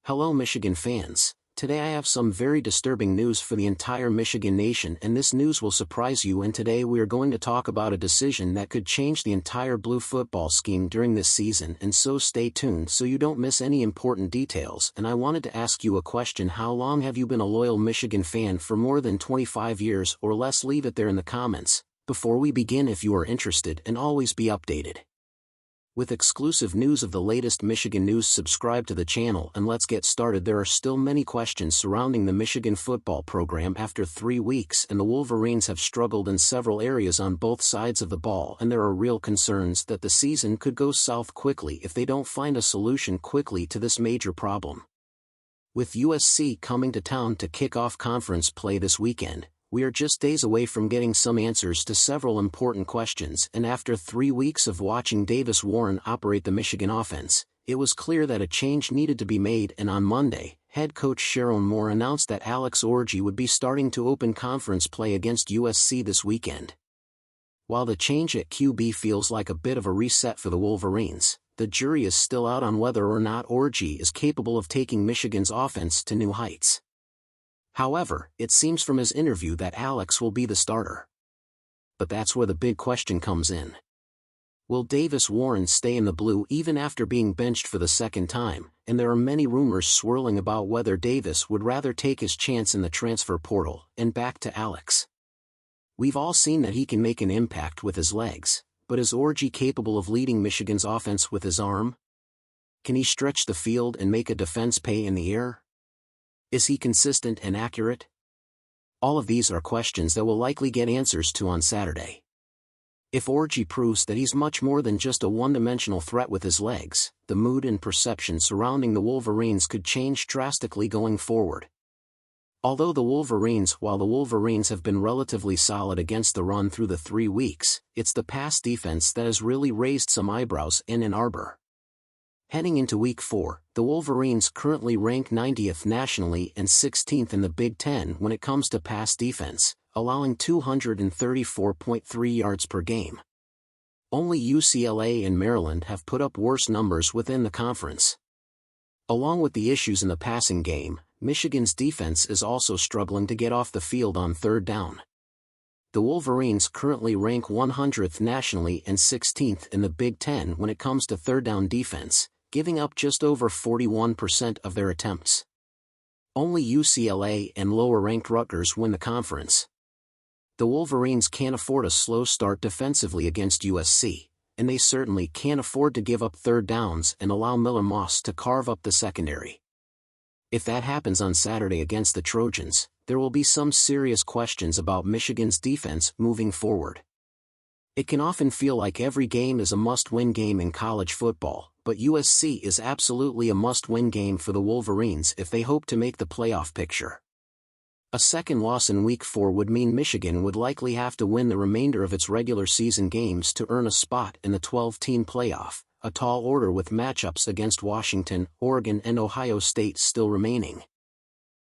Hello Michigan fans, today I have some very disturbing news for the entire Michigan nation, and this news will surprise you. And today we are going to talk about a decision that could change the entire blue football scheme during this season, and so stay tuned so you don't miss any important details. And I wanted to ask you a question: how long have you been a loyal Michigan fan? For more than 25 years or less? Leave it there in the comments. Before we begin, if you are interested, and always be updated with exclusive news of the latest Michigan news, subscribe to the channel and let's get started. There are still many questions surrounding the Michigan football program after 3 weeks, and the Wolverines have struggled in several areas on both sides of the ball, and there are real concerns that the season could go south quickly if they don't find a solution quickly to this major problem. With USC coming to town to kick off conference play this weekend, we are just days away from getting some answers to several important questions, and after 3 weeks of watching Davis Warren operate the Michigan offense, it was clear that a change needed to be made. And on Monday, head coach Sharon Moore announced that Alex Orji would be starting to open conference play against USC this weekend. While the change at QB feels like a bit of a reset for the Wolverines, the jury is still out on whether or not Orji is capable of taking Michigan's offense to new heights. However, it seems from his interview that Alex will be the starter. But that's where the big question comes in. Will Davis Warren stay in the blue even after being benched for the second time? And there are many rumors swirling about whether Davis would rather take his chance in the transfer portal and back to Alex. We've all seen that he can make an impact with his legs, but is Orji capable of leading Michigan's offense with his arm? Can he stretch the field and make a defense pay in the air? Is he consistent and accurate? All of these are questions that we'll likely get answers to on Saturday. If Orji proves that he's much more than just a one-dimensional threat with his legs, the mood and perception surrounding the Wolverines could change drastically going forward. While the Wolverines have been relatively solid against the run through the 3 weeks, it's the pass defense that has really raised some eyebrows in Ann Arbor. Heading into Week 4, the Wolverines currently rank 90th nationally and 16th in the Big Ten when it comes to pass defense, allowing 234.3 yards per game. Only UCLA and Maryland have put up worse numbers within the conference. Along with the issues in the passing game, Michigan's defense is also struggling to get off the field on third down. The Wolverines currently rank 100th nationally and 16th in the Big Ten when it comes to third down defense, giving up just over 41% of their attempts. Only UCLA and lower-ranked Rutgers win the conference. The Wolverines can't afford a slow start defensively against USC, and they certainly can't afford to give up third downs and allow Miller Moss to carve up the secondary. If that happens on Saturday against the Trojans, there will be some serious questions about Michigan's defense moving forward. It can often feel like every game is a must-win game in college football, but USC is absolutely a must-win game for the Wolverines if they hope to make the playoff picture. A second loss in Week 4 would mean Michigan would likely have to win the remainder of its regular season games to earn a spot in the 12-team playoff, a tall order with matchups against Washington, Oregon and Ohio State still remaining.